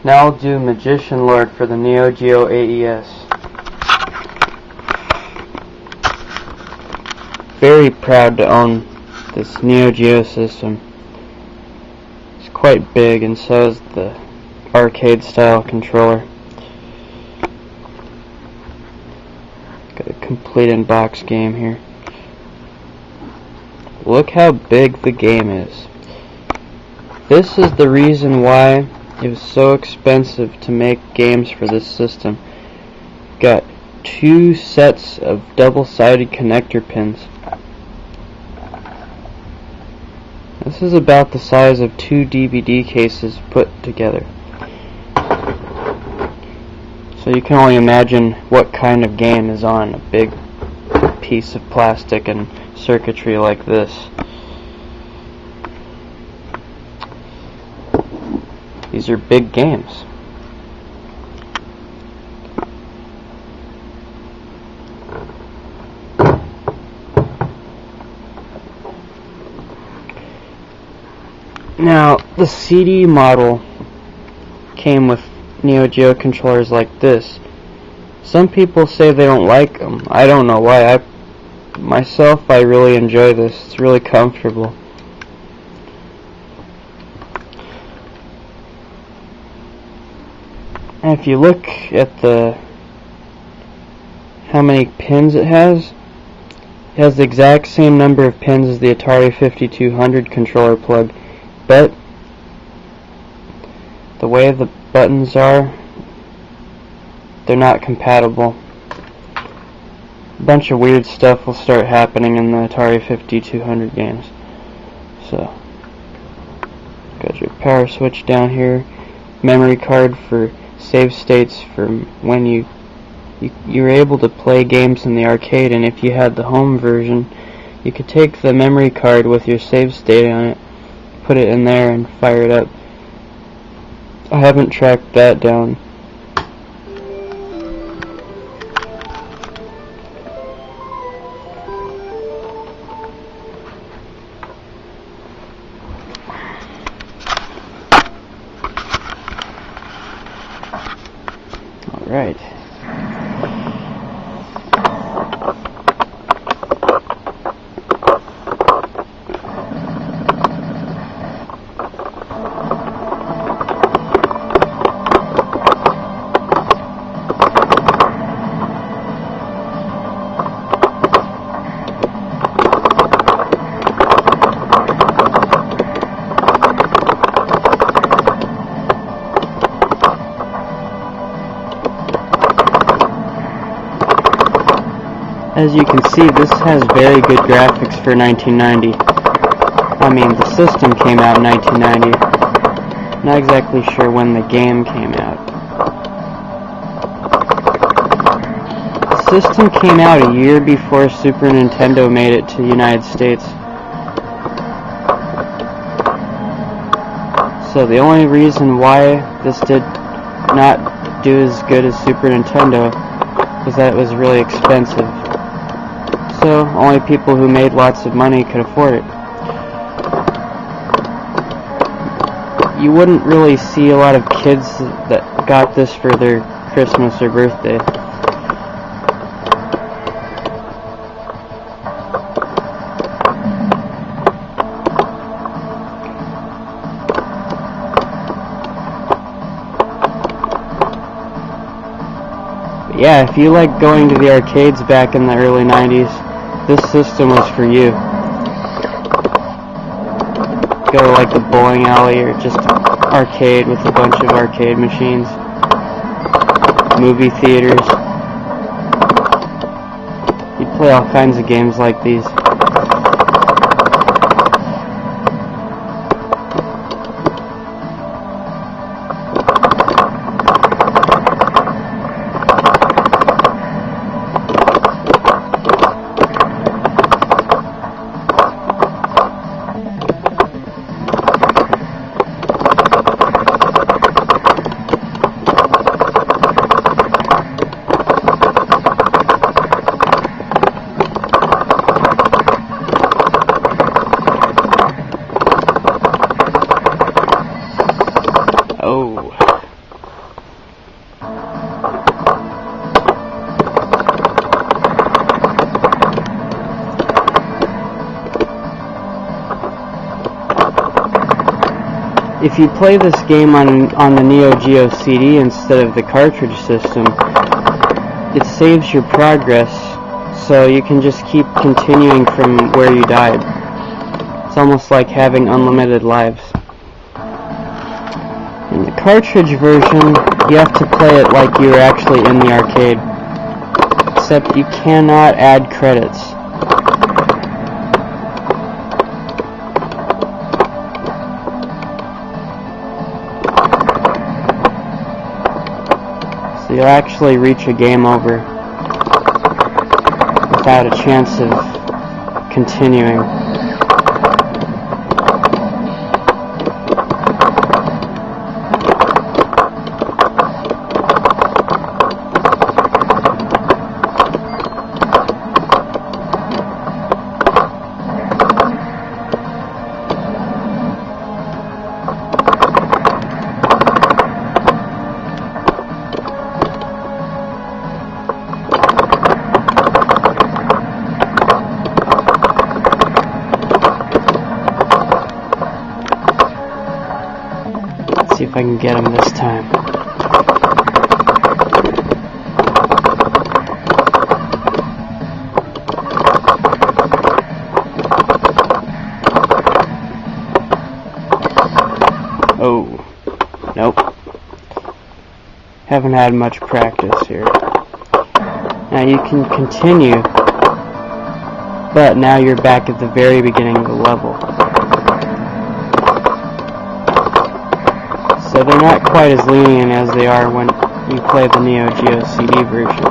Now I'll do Magician Lord for the Neo Geo AES. Very proud to own this Neo Geo system. It's quite big, and so is the arcade style controller. Got a complete in-box game here. Look how big the game is. This is the reason why it was so expensive to make games for this system. Got 2 sets of double-sided connector pins. This is about the size of 2 DVD cases put together. So you can only imagine what kind of game is on a big piece of plastic and circuitry like this. These are big games. Now, the CD model came with Neo Geo controllers like this. Some people say they don't like them. I don't know why. Myself, I really enjoy this. It's really comfortable. And if you look at how many pins it has the exact same number of pins as the Atari 5200 controller plug, but the way the buttons are, they're not compatible. A bunch of weird stuff will start happening in the Atari 5200 games. So, got your power switch down here, memory card for save states for when you were able to play games in the arcade, and if you had the home version, you could take the memory card with your save state on it, put it in there and fire it up. I haven't tracked that down. Alright. As you can see, this has very good graphics for 1990. I mean, the system came out in 1990. Not exactly sure when the game came out. The system came out a year before Super Nintendo made it to the United States. So the only reason why this did not do as good as Super Nintendo was that it was really expensive. So only people who made lots of money could afford it. You wouldn't really see a lot of kids that got this for their Christmas or birthday. But yeah, if you like going to the arcades back in the early 90s, this system was for you. Go to like the bowling alley or just arcade with a bunch of arcade machines. Movie theaters. You play all kinds of games like these. Oh, if you play this game on the Neo Geo CD instead of the cartridge system, it saves your progress, so you can just keep continuing from where you died. It's almost like having unlimited lives. In the cartridge version, you have to play it like you're actually in the arcade, except you cannot add credits. So you'll actually reach a game over without a chance of continuing. See if I can get him this time. Oh, nope. Haven't had much practice here. Now you can continue, but now you're back at the very beginning of the level. So they're not quite as lenient as they are when you play the Neo Geo CD version.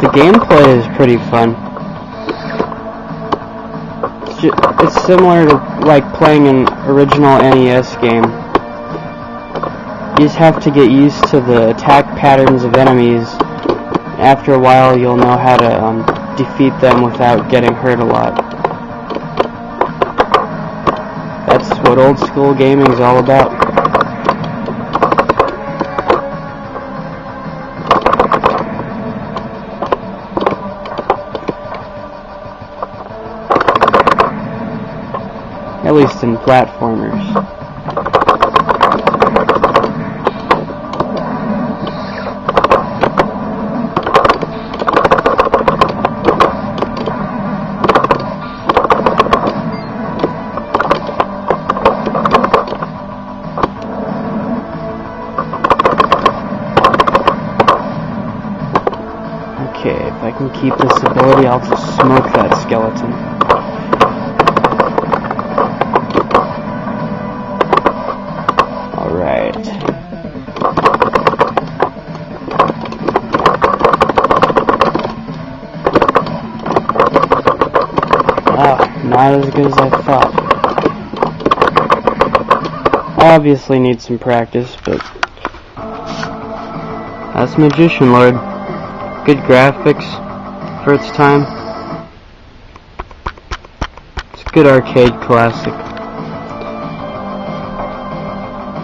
The gameplay is pretty fun. It's similar to like playing an original NES game. You just have to get used to the attack patterns of enemies. After a while you'll know how to defeat them without getting hurt a lot. That's what old school gaming is all about. At least in platformers. Okay, if I can keep this ability, I'll just smoke that skeleton. Not as good as I thought. I obviously need some practice, but that's Magician Lord. Good graphics for its time. It's a good arcade classic.